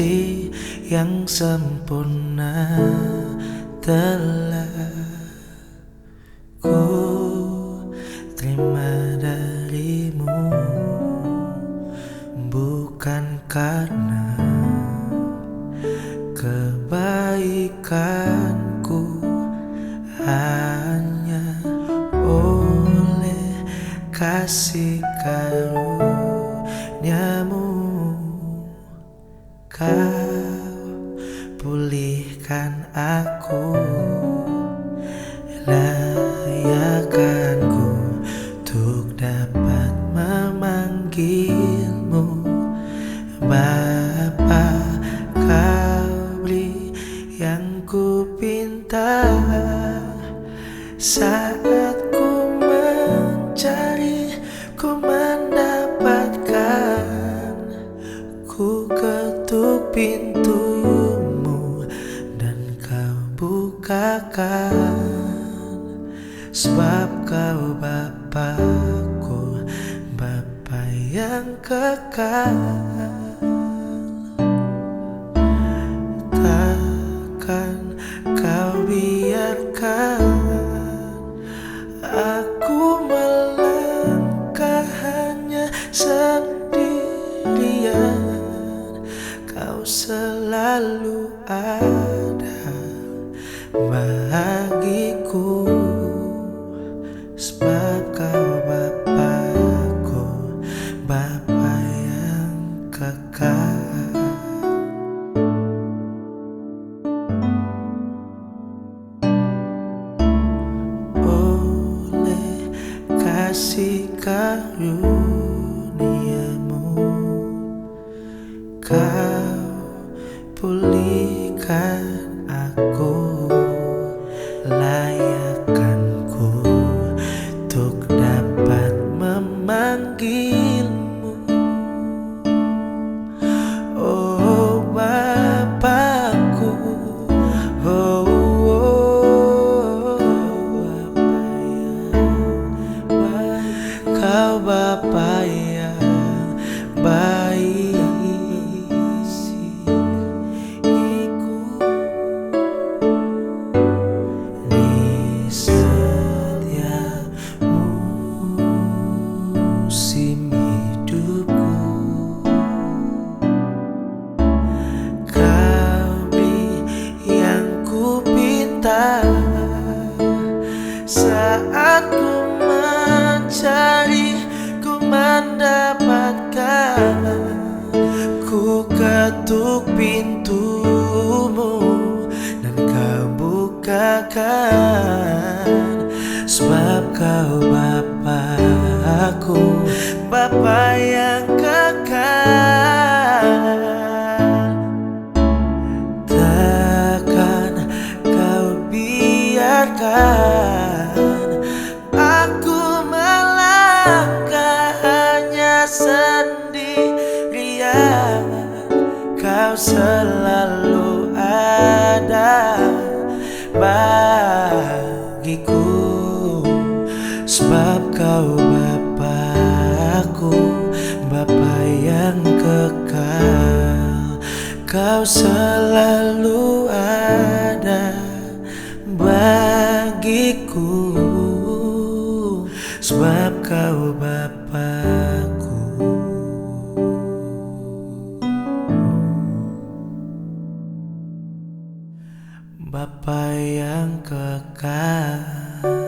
kasih yang sempurna telah ku terima darimu, bukan karena kebaikanku, hanya oleh kasih karuniamu kau pulihkan aku, layakkanku untuk dapat memanggilmu Bapa. Kau beri yang ku pinta saat ku mencari, ku mendapatkan. Ku ketuk pintumu dan kau bukakan, sebab kau Bapakku, Bapa yang kekal. Takkan kau biarkan aku melangkah hanya sendirian. Kau selalu ada bagiku, sebab kau Bapakku, Bapa yang kekal. Oleh kasih karuniamu kau pulihkan aku, layakkanku untuk dapat memanggilmu. Oh Bapakku, oh, Bapa yang baik, kau Bapa yang baik. Musim hidupku kau beri yang ku pinta saat ku mencari, ku mendapatkan. Ku ketuk pintumu dan kau bukakan, sebab kau Bapakku, Bapa yang kekal. Takkan kau biarkan aku melangkah hanya sendirian. Kau selalu ada bagiku, sebab kau Bapakku, Bapa yang kekal. Kau selalu ada bagiku, sebab kau Bapakku. Bapa yang kekal.